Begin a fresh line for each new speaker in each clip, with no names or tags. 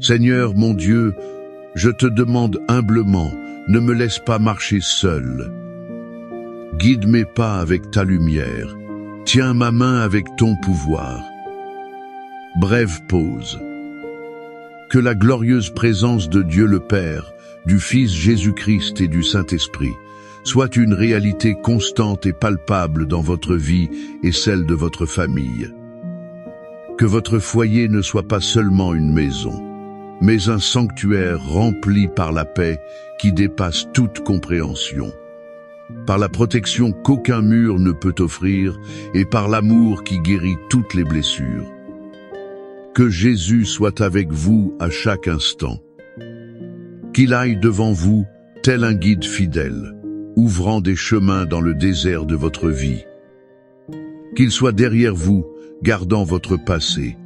Seigneur mon Dieu, je te demande humblement, ne me laisse pas marcher seul. Guide mes pas avec ta lumière. Tiens ma main avec ton pouvoir. Brève pause. Que la glorieuse présence de Dieu le Père, du Fils Jésus-Christ et du Saint-Esprit soit une réalité constante et palpable dans votre vie et celle de votre famille. Que votre foyer ne soit pas seulement une maison, mais un sanctuaire rempli par la paix qui dépasse toute compréhension, par la protection qu'aucun mur ne peut offrir et par l'amour qui guérit toutes les blessures. Que Jésus soit avec vous à chaque instant. Qu'il aille devant vous tel un guide fidèle, ouvrant des chemins dans le désert de votre vie. Qu'il soit derrière vous, gardant votre passé,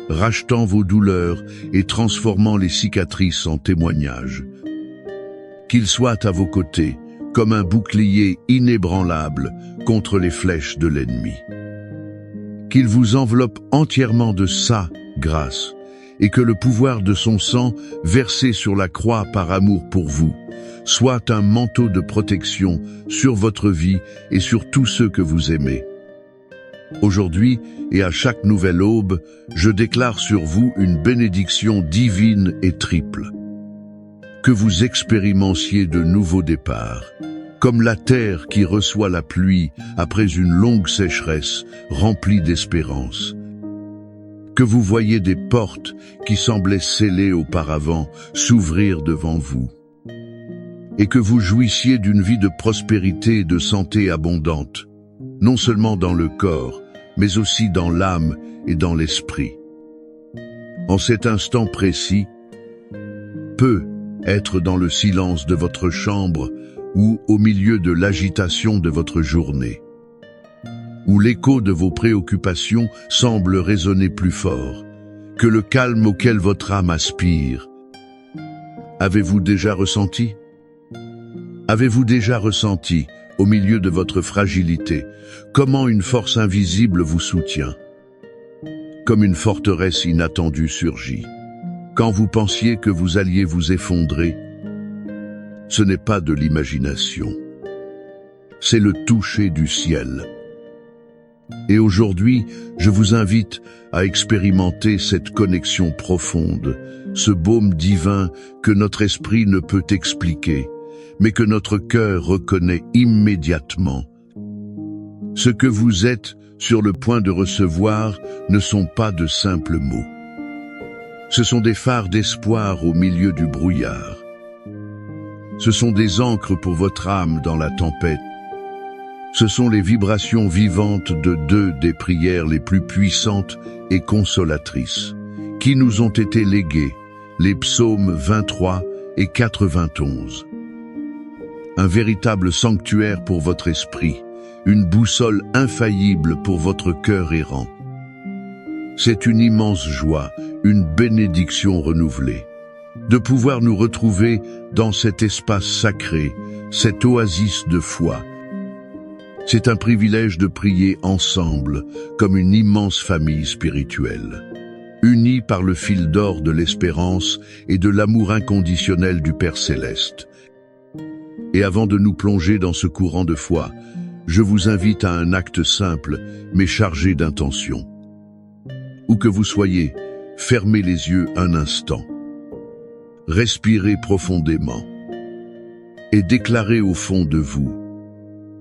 rachetant vos douleurs et transformant les cicatrices en témoignages. Qu'il soit à vos côtés, comme un bouclier inébranlable contre les flèches de l'ennemi. Qu'il vous enveloppe entièrement de sa grâce, et que le pouvoir de son sang, versé sur la croix par amour pour vous, soit un manteau de protection sur votre vie et sur tous ceux que vous aimez. Aujourd'hui, et à chaque nouvelle aube, je déclare sur vous une bénédiction divine et triple. Que vous expérimentiez de nouveaux départs, comme la terre qui reçoit la pluie après une longue sécheresse remplie d'espérance. Que vous voyez des portes qui semblaient scellées auparavant s'ouvrir devant vous. Et que vous jouissiez d'une vie de prospérité et de santé abondante, non seulement dans le corps, mais aussi dans l'âme et dans l'esprit. En cet instant précis, peut être dans le silence de votre chambre ou au milieu de l'agitation de votre journée, où l'écho de vos préoccupations semble résonner plus fort que le calme auquel votre âme aspire. Avez-vous déjà ressenti? Avez-vous déjà ressenti, au milieu de votre fragilité, comment une force invisible vous soutient? Comme une forteresse inattendue surgit. Quand vous pensiez que vous alliez vous effondrer, ce n'est pas de l'imagination. C'est le toucher du ciel. Et aujourd'hui, je vous invite à expérimenter cette connexion profonde, ce baume divin que notre esprit ne peut expliquer, mais que notre cœur reconnaît immédiatement. Ce que vous êtes sur le point de recevoir ne sont pas de simples mots. Ce sont des phares d'espoir au milieu du brouillard. Ce sont des ancres pour votre âme dans la tempête. Ce sont les vibrations vivantes de deux des prières les plus puissantes et consolatrices, qui nous ont été léguées, les psaumes 23 et 91. Un véritable sanctuaire pour votre esprit, une boussole infaillible pour votre cœur errant. C'est une immense joie, une bénédiction renouvelée, de pouvoir nous retrouver dans cet espace sacré, cette oasis de foi. C'est un privilège de prier ensemble, comme une immense famille spirituelle, unie par le fil d'or de l'espérance et de l'amour inconditionnel du Père Céleste. Et avant de nous plonger dans ce courant de foi, je vous invite à un acte simple, mais chargé d'intention. Où que vous soyez, fermez les yeux un instant. Respirez profondément. Et déclarez au fond de vous: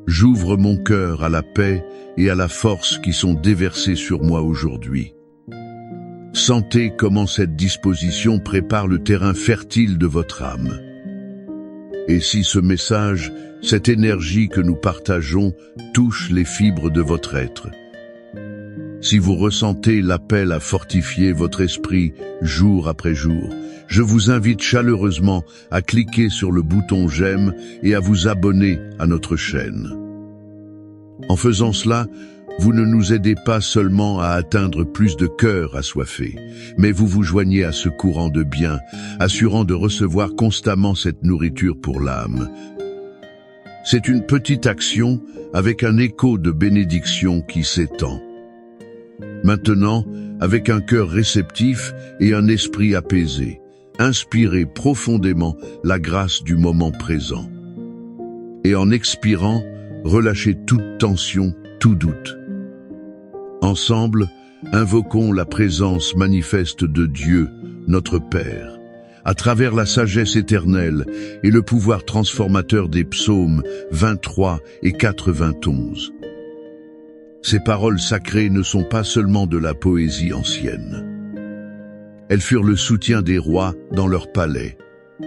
j'ouvre mon cœur à la paix et à la force qui sont déversées sur moi aujourd'hui. Sentez comment cette disposition prépare le terrain fertile de votre âme. Et si ce message, cette énergie que nous partageons, touche les fibres de votre être, si vous ressentez l'appel à fortifier votre esprit jour après jour, je vous invite chaleureusement à cliquer sur le bouton j'aime et à vous abonner à notre chaîne. En faisant cela, vous ne nous aidez pas seulement à atteindre plus de cœurs assoiffés, mais vous vous joignez à ce courant de bien, assurant de recevoir constamment cette nourriture pour l'âme. C'est une petite action avec un écho de bénédiction qui s'étend. Maintenant, avec un cœur réceptif et un esprit apaisé, inspirez profondément la grâce du moment présent. Et en expirant, relâchez toute tension, tout doute. Ensemble, invoquons la présence manifeste de Dieu, notre Père, à travers la sagesse éternelle et le pouvoir transformateur des psaumes 23 et 91. Ces paroles sacrées ne sont pas seulement de la poésie ancienne. Elles furent le soutien des rois dans leurs palais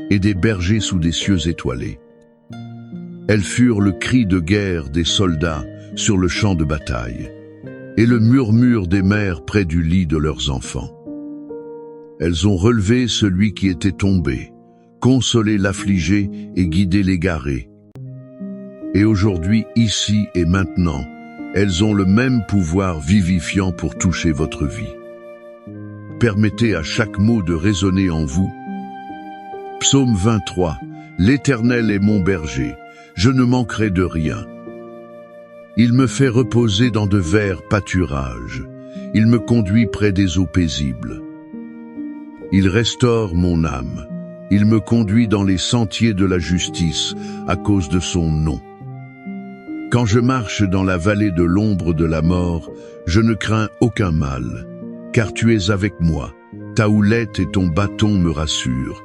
et des bergers sous des cieux étoilés. Elles furent le cri de guerre des soldats sur le champ de bataille et le murmure des mères près du lit de leurs enfants. Elles ont relevé celui qui était tombé, consolé l'affligé et guidé l'égaré. Et aujourd'hui, ici et maintenant, elles ont le même pouvoir vivifiant pour toucher votre vie. Permettez à chaque mot de résonner en vous. Psaume 23. L'Éternel est mon berger, je ne manquerai de rien. Il me fait reposer dans de verts pâturages, il me conduit près des eaux paisibles. Il restaure mon âme, il me conduit dans les sentiers de la justice à cause de son nom. Quand je marche dans la vallée de l'ombre de la mort, je ne crains aucun mal, car tu es avec moi, ta houlette et ton bâton me rassurent.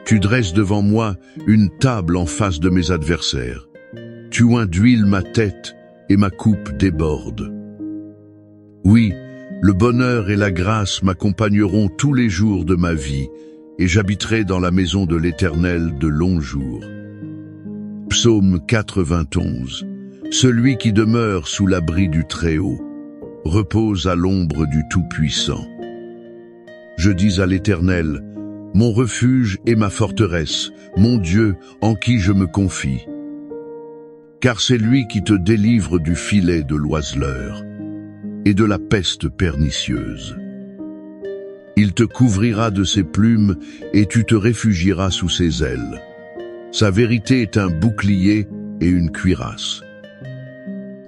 Tu dresses devant moi une table en face de mes adversaires. Tu oins d'huile ma tête et ma coupe déborde. Oui, le bonheur et la grâce m'accompagneront tous les jours de ma vie, et j'habiterai dans la maison de l'Éternel de longs jours. Psaume 91. Celui qui demeure sous l'abri du Très-Haut repose à l'ombre du Tout-Puissant. Je dis à l'Éternel, mon refuge et ma forteresse, mon Dieu en qui je me confie. Car c'est lui qui te délivre du filet de l'oiseleur et de la peste pernicieuse. Il te couvrira de ses plumes et tu te réfugieras sous ses ailes. Sa vérité est un bouclier et une cuirasse.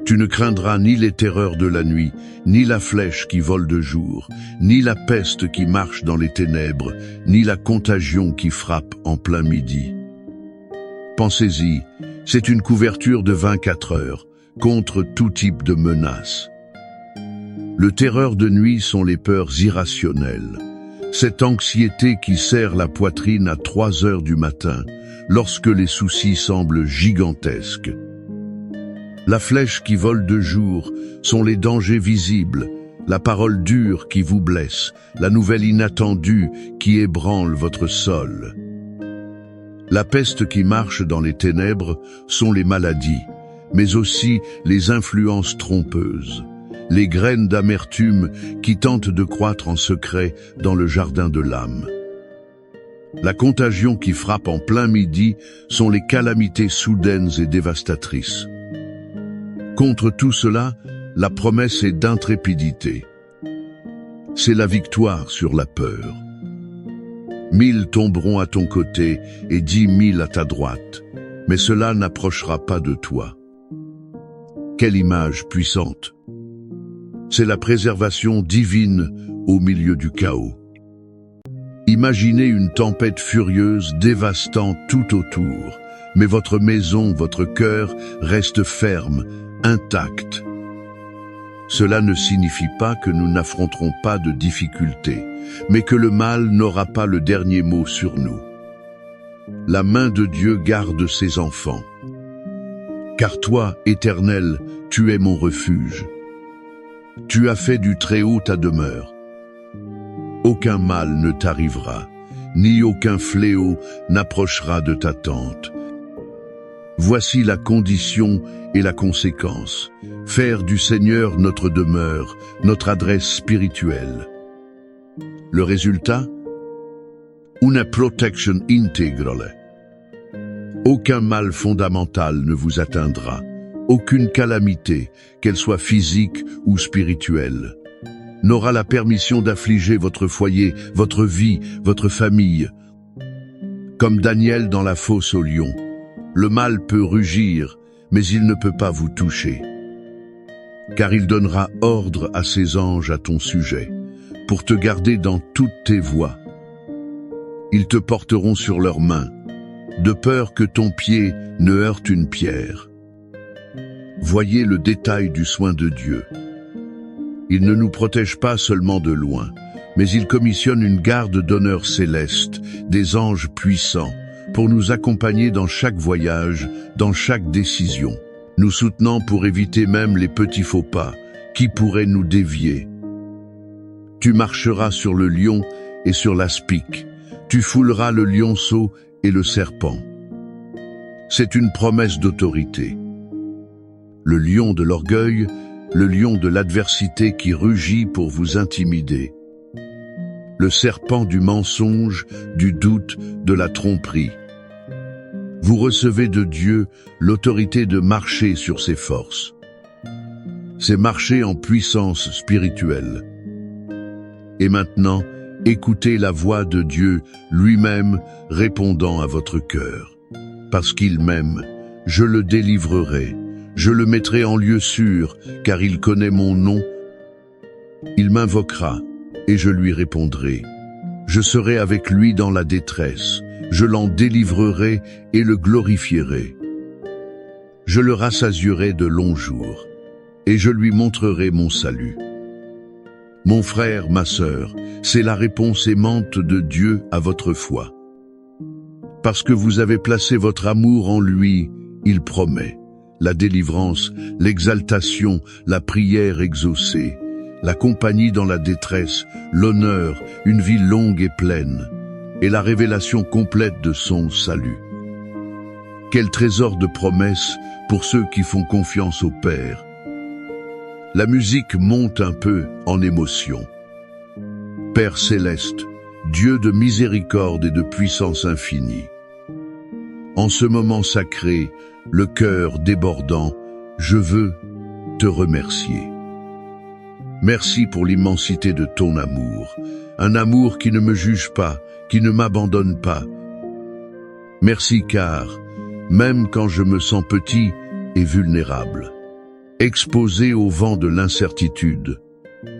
Tu ne craindras ni les terreurs de la nuit, ni la flèche qui vole de jour, ni la peste qui marche dans les ténèbres, ni la contagion qui frappe en plein midi. Pensez-y, c'est une couverture de 24 heures, contre tout type de menaces. Le terreur de nuit sont les peurs irrationnelles, cette anxiété qui serre la poitrine à 3 heures du matin, lorsque les soucis semblent gigantesques. La flèche qui vole de jour sont les dangers visibles, la parole dure qui vous blesse, la nouvelle inattendue qui ébranle votre sol. La peste qui marche dans les ténèbres sont les maladies, mais aussi les influences trompeuses, les graines d'amertume qui tentent de croître en secret dans le jardin de l'âme. La contagion qui frappe en plein midi sont les calamités soudaines et dévastatrices. Contre tout cela, la promesse est d'intrépidité. C'est la victoire sur la peur. 1000 tomberont à ton côté et 10 000 à ta droite, mais cela n'approchera pas de toi. Quelle image puissante! C'est la préservation divine au milieu du chaos. Imaginez une tempête furieuse dévastant tout autour, mais votre maison, votre cœur restent fermes, intacts. Cela ne signifie pas que nous n'affronterons pas de difficultés, mais que le mal n'aura pas le dernier mot sur nous. La main de Dieu garde ses enfants. Car toi, Éternel, tu es mon refuge. Tu as fait du Très-Haut ta demeure. Aucun mal ne t'arrivera, ni aucun fléau n'approchera de ta tente. Voici la condition et la conséquence. Faire du Seigneur notre demeure, notre adresse spirituelle. Le résultat? Una protection intégrale. Aucun mal fondamental ne vous atteindra, aucune calamité, qu'elle soit physique ou spirituelle, n'aura la permission d'affliger votre foyer, votre vie, votre famille. Comme Daniel dans la fosse au lion, le mal peut rugir, mais il ne peut pas vous toucher. car il donnera ordre à ses anges à ton sujet, pour te garder dans toutes tes voies. Ils te porteront sur leurs mains, de peur que ton pied ne heurte une pierre. Voyez le détail du soin de Dieu. Il ne nous protège pas seulement de loin, mais il commissionne une garde d'honneur céleste, des anges puissants, pour nous accompagner dans chaque voyage, dans chaque décision, nous soutenant pour éviter même les petits faux pas qui pourraient nous dévier. Tu marcheras sur le lion et sur l'aspic, tu fouleras le lionceau et le serpent. C'est une promesse d'autorité. Le lion de l'orgueil, le lion de l'adversité qui rugit pour vous intimider. Le serpent du mensonge, du doute, de la tromperie. Vous recevez de Dieu l'autorité de marcher sur ses forces. C'est marcher en puissance spirituelle. Et maintenant, écoutez la voix de Dieu lui-même répondant à votre cœur. Parce qu'il m'aime, je le délivrerai, je le mettrai en lieu sûr, car il connaît mon nom. Il m'invoquera, et je lui répondrai. Je serai avec lui dans la détresse, je l'en délivrerai et le glorifierai. Je le rassasierai de longs jours, et je lui montrerai mon salut. Mon frère, ma sœur, c'est la réponse aimante de Dieu à votre foi. Parce que vous avez placé votre amour en lui, il promet la délivrance, l'exaltation, la prière exaucée, la compagnie dans la détresse, l'honneur, une vie longue et pleine, et la révélation complète de son salut. Quel trésor de promesses pour ceux qui font confiance au Père. La musique monte un peu en émotion. Père céleste, Dieu de miséricorde et de puissance infinie. En ce moment sacré, le cœur débordant, je veux te remercier. Merci pour l'immensité de ton amour, un amour qui ne me juge pas, qui ne m'abandonne pas. Merci car, même quand je me sens petit et vulnérable, exposé au vent de l'incertitude,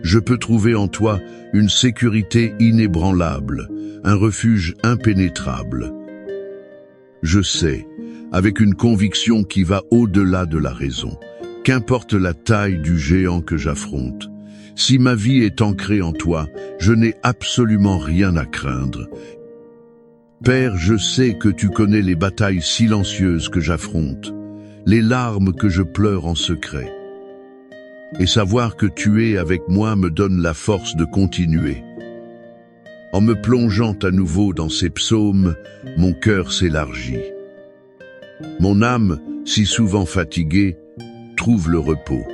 je peux trouver en toi une sécurité inébranlable, un refuge impénétrable. Je sais, avec une conviction qui va au-delà de la raison, qu'importe la taille du géant que j'affronte, si ma vie est ancrée en toi, je n'ai absolument rien à craindre. Père, je sais que tu connais les batailles silencieuses que j'affronte, les larmes que je pleure en secret. Et savoir que tu es avec moi me donne la force de continuer. En me plongeant à nouveau dans ces psaumes, mon cœur s'élargit. Mon âme, si souvent fatiguée, trouve le repos.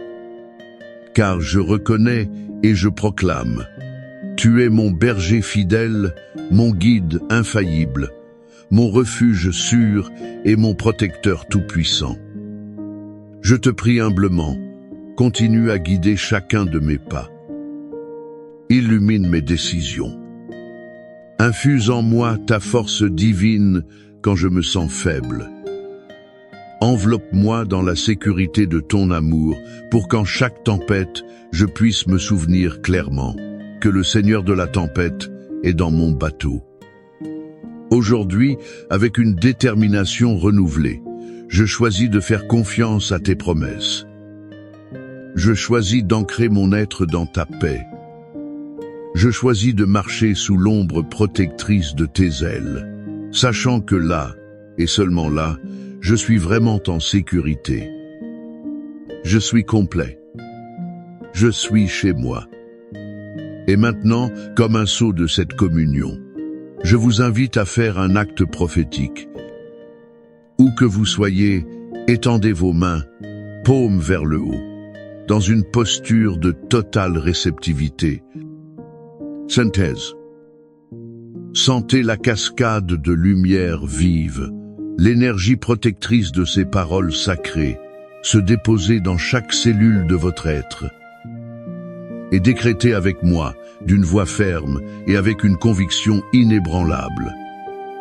Car je reconnais et je proclame, tu es mon berger fidèle, mon guide infaillible, mon refuge sûr et mon protecteur tout-puissant. Je te prie humblement, continue à guider chacun de mes pas. Illumine mes décisions. Infuse en moi ta force divine quand je me sens faible. Enveloppe-moi dans la sécurité de ton amour pour qu'en chaque tempête, je puisse me souvenir clairement que le Seigneur de la tempête est dans mon bateau. Aujourd'hui, avec une détermination renouvelée, je choisis de faire confiance à tes promesses. Je choisis d'ancrer mon être dans ta paix. Je choisis de marcher sous l'ombre protectrice de tes ailes, sachant que là, et seulement là, je suis vraiment en sécurité. Je suis complet. Je suis chez moi. Et maintenant, comme un sceau de cette communion, je vous invite à faire un acte prophétique. Où que vous soyez, étendez vos mains, paumes vers le haut, dans une posture de totale réceptivité. Synthèse. Sentez la cascade de lumière vive, l'énergie protectrice de ces paroles sacrées, se déposer dans chaque cellule de votre être. Et décrétez avec moi, d'une voix ferme et avec une conviction inébranlable.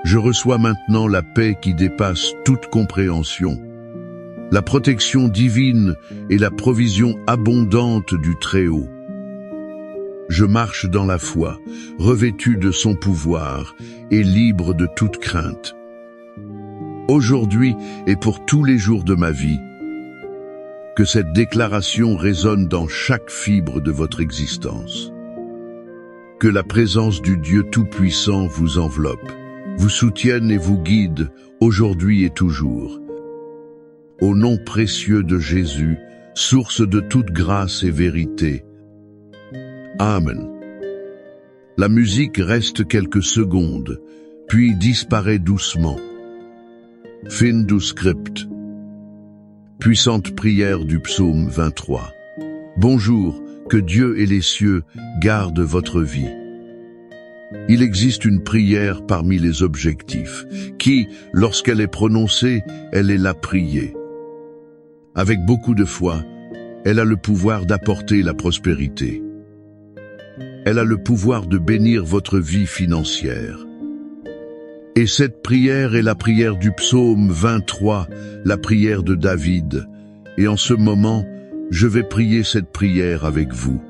Je reçois maintenant la paix qui dépasse toute compréhension. la protection divine et la provision abondante du Très-Haut. Je marche dans la foi, revêtu de son pouvoir et libre de toute crainte. Aujourd'hui et pour tous les jours de ma vie, que cette déclaration résonne dans chaque fibre de votre existence. Que la présence du Dieu Tout-Puissant vous enveloppe, vous soutienne et vous guide aujourd'hui et toujours. Au nom précieux de Jésus, source de toute grâce et vérité. Amen. La musique reste quelques secondes, puis disparaît doucement. Fin du script. Puissante prière du psaume 23. Bonjour, que Dieu et les cieux gardent votre vie. Il existe une prière parmi les objectifs, qui, lorsqu'elle est prononcée, elle est la priée. Avec beaucoup de foi, elle a le pouvoir d'apporter la prospérité. Elle a le pouvoir de bénir votre vie financière. Et cette prière est la prière du psaume 23, la prière de David. Et en ce moment, je vais prier cette prière avec vous.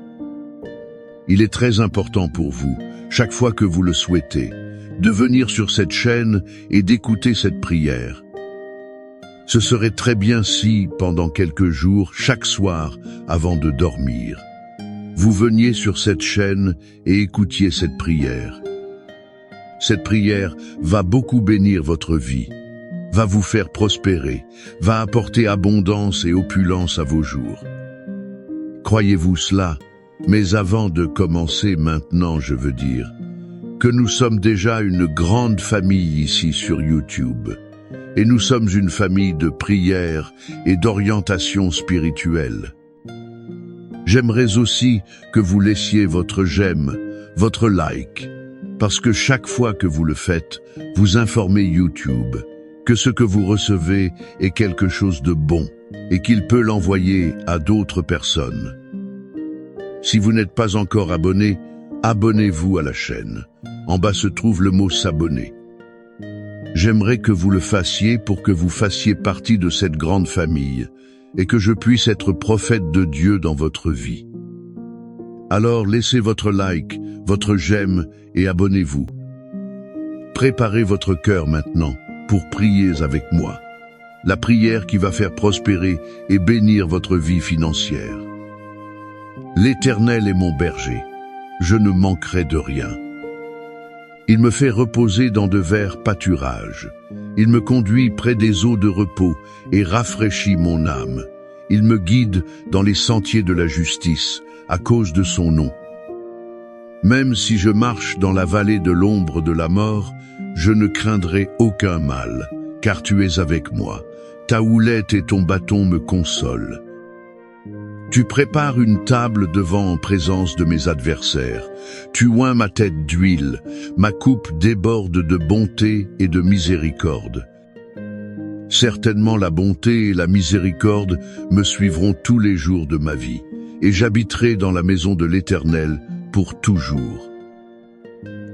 Il est très important pour vous, chaque fois que vous le souhaitez, de venir sur cette chaîne et d'écouter cette prière. Ce serait très bien si, pendant quelques jours, chaque soir, avant de dormir, vous veniez sur cette chaîne et écoutiez cette prière. Cette prière va beaucoup bénir votre vie, va vous faire prospérer, va apporter abondance et opulence à vos jours. Croyez-vous cela? Mais avant de commencer maintenant, je veux dire que nous sommes déjà une grande famille ici sur YouTube. Et nous sommes une famille de prière et d'orientation spirituelle. J'aimerais aussi que vous laissiez votre j'aime, votre like, parce que chaque fois que vous le faites, vous informez YouTube que ce que vous recevez est quelque chose de bon et qu'il peut l'envoyer à d'autres personnes. Si vous n'êtes pas encore abonné, abonnez-vous à la chaîne. En bas se trouve le mot s'abonner. J'aimerais que vous le fassiez pour que vous fassiez partie de cette grande famille et que je puisse être prophète de Dieu dans votre vie. Alors laissez votre like, votre j'aime et abonnez-vous. Préparez votre cœur maintenant pour prier avec moi. La prière qui va faire prospérer et bénir votre vie financière. L'Éternel est mon berger, je ne manquerai de rien. Il me fait reposer dans de verts pâturages. Il me conduit près des eaux de repos et rafraîchit mon âme. Il me guide dans les sentiers de la justice, à cause de son nom. Même si je marche dans la vallée de l'ombre de la mort, je ne craindrai aucun mal, car tu es avec moi. Ta houlette et ton bâton me consolent. Tu prépares une table devant en présence de mes adversaires. Tu oins ma tête d'huile, ma coupe déborde de bonté et de miséricorde. Certainement la bonté et la miséricorde me suivront tous les jours de ma vie, et j'habiterai dans la maison de l'Éternel pour toujours.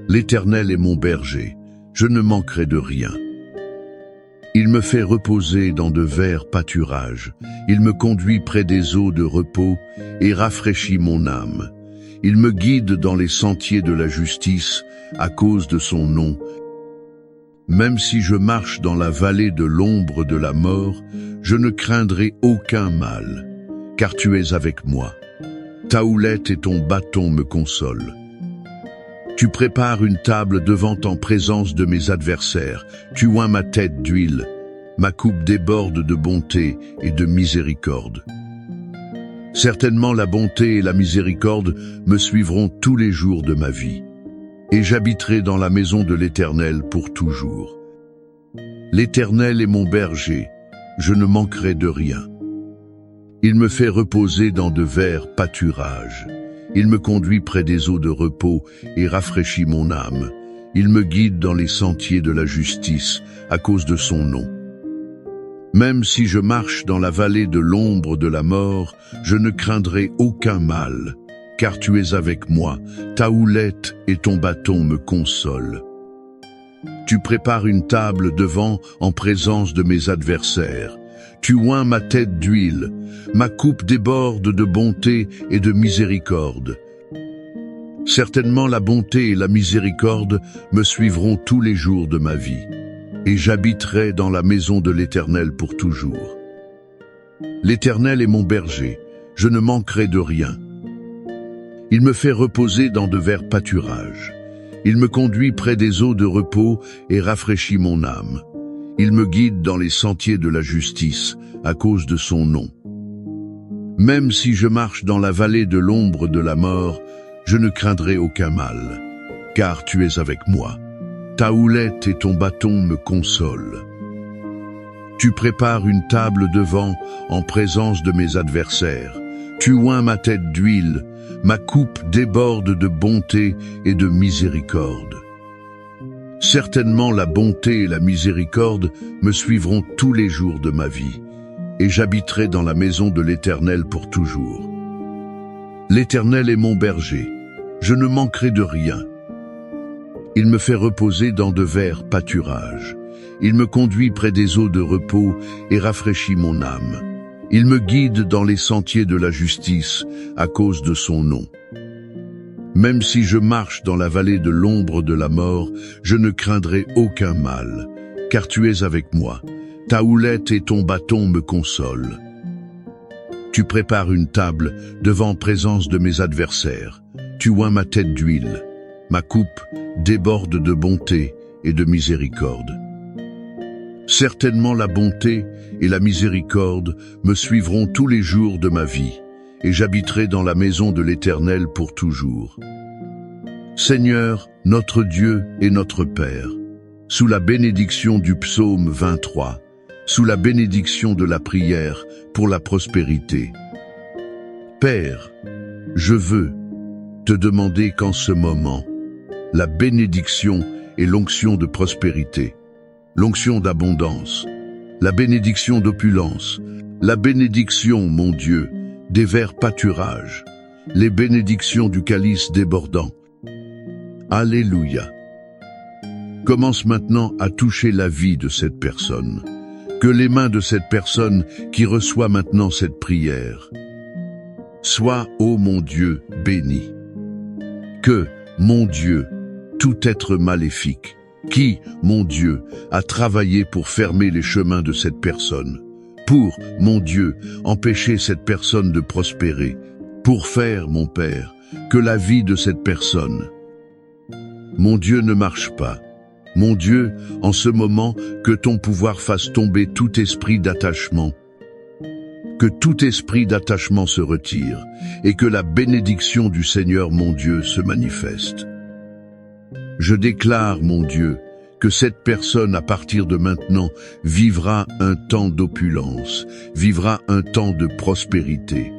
L'Éternel est mon berger, je ne manquerai de rien. Il me fait reposer dans de verts pâturages. Il me conduit près des eaux de repos et rafraîchit mon âme. Il me guide dans les sentiers de la justice à cause de son nom. Même si je marche dans la vallée de l'ombre de la mort, je ne craindrai aucun mal, car tu es avec moi. Ta houlette et ton bâton me consolent. Tu prépares une table devant en présence de mes adversaires. Tu oins ma tête d'huile. Ma coupe déborde de bonté et de miséricorde. Certainement la bonté et la miséricorde me suivront tous les jours de ma vie. Et j'habiterai dans la maison de l'Éternel pour toujours. L'Éternel est mon berger, je ne manquerai de rien. Il me fait reposer dans de verts pâturages. Il me conduit près des eaux de repos et rafraîchit mon âme. Il me guide dans les sentiers de la justice à cause de son nom. Même si je marche dans la vallée de l'ombre de la mort, je ne craindrai aucun mal, car tu es avec moi. Ta houlette et ton bâton me consolent. Tu prépares une table devant en présence de mes adversaires. Tu oins ma tête d'huile, ma coupe déborde de bonté et de miséricorde. Certainement la bonté et la miséricorde me suivront tous les jours de ma vie, et j'habiterai dans la maison de l'Éternel pour toujours. L'Éternel est mon berger, je ne manquerai de rien. Il me fait reposer dans de verts pâturages. Il me conduit près des eaux de repos et rafraîchit mon âme. Il me guide dans les sentiers de la justice à cause de son nom. Même si je marche dans la vallée de l'ombre de la mort, je ne craindrai aucun mal, car tu es avec moi. Ta houlette et ton bâton me consolent. Tu prépares une table devant en présence de mes adversaires. Tu oins ma tête d'huile, ma coupe déborde de bonté et de miséricorde. Certainement la bonté et la miséricorde me suivront tous les jours de ma vie, et j'habiterai dans la maison de l'Éternel pour toujours. L'Éternel est mon berger, je ne manquerai de rien. Il me fait reposer dans de verts pâturages. Il me conduit près des eaux de repos et rafraîchit mon âme. Il me guide dans les sentiers de la justice à cause de son nom. Même si je marche dans la vallée de l'ombre de la mort, je ne craindrai aucun mal, car tu es avec moi. Ta houlette et ton bâton me consolent. Tu prépares une table devant présence de mes adversaires. Tu oins ma tête d'huile. Ma coupe déborde de bonté et de miséricorde. Certainement la bonté et la miséricorde me suivront tous les jours de ma vie, et j'habiterai dans la maison de l'Éternel pour toujours. Seigneur, notre Dieu et notre Père, sous la bénédiction du psaume 23, sous la bénédiction de la prière pour la prospérité. Père, je veux te demander qu'en ce moment, la bénédiction et l'onction de prospérité, l'onction d'abondance, la bénédiction d'opulence, la bénédiction, mon Dieu, des verts pâturages, les bénédictions du calice débordant. Alléluia. Commence maintenant à toucher la vie de cette personne. Que les mains de cette personne qui reçoit maintenant cette prière soient, ô mon Dieu, bénies. Que, mon Dieu, tout être maléfique, qui, mon Dieu, a travaillé pour fermer les chemins de cette personne, pour, mon Dieu, empêcher cette personne de prospérer, pour faire, mon Père, que la vie de cette personne, mon Dieu, ne marche pas. Mon Dieu, en ce moment, que ton pouvoir fasse tomber tout esprit d'attachement, que tout esprit d'attachement se retire, et que la bénédiction du Seigneur, mon Dieu, se manifeste. Je déclare, mon Dieu, que cette personne, à partir de maintenant, vivra un temps d'opulence, vivra un temps de prospérité.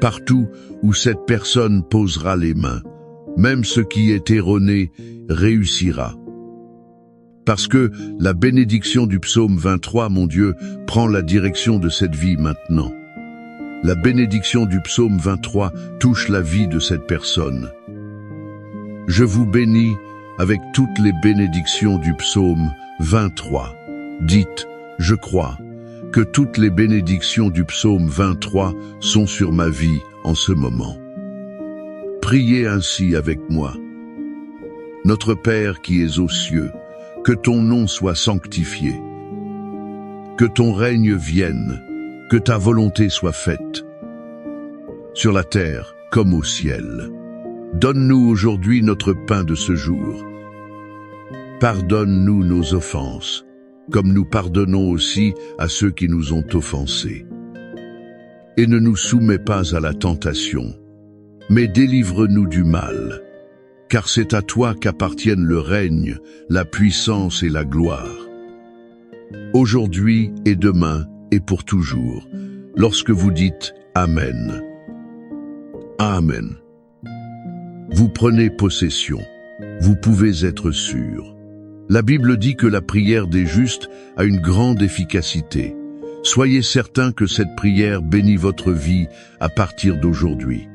Partout où cette personne posera les mains, même ce qui est erroné réussira. Parce que la bénédiction du psaume 23, mon Dieu, prend la direction de cette vie maintenant. La bénédiction du psaume 23 touche la vie de cette personne. Je vous bénis avec toutes les bénédictions du psaume 23. Dites, je crois, que toutes les bénédictions du psaume 23 sont sur ma vie en ce moment. Priez ainsi avec moi. Notre Père qui es aux cieux, que ton nom soit sanctifié, que ton règne vienne, que ta volonté soit faite, sur la terre comme au ciel. Donne-nous aujourd'hui notre pain de ce jour. Pardonne-nous nos offenses, comme nous pardonnons aussi à ceux qui nous ont offensés. Et ne nous soumets pas à la tentation, mais délivre-nous du mal, car c'est à toi qu'appartiennent le règne, la puissance et la gloire. Aujourd'hui et demain et pour toujours, lorsque vous dites Amen. Amen. Vous prenez possession, vous pouvez être sûr. La Bible dit que la prière des justes a une grande efficacité. Soyez certains que cette prière bénit votre vie à partir d'aujourd'hui.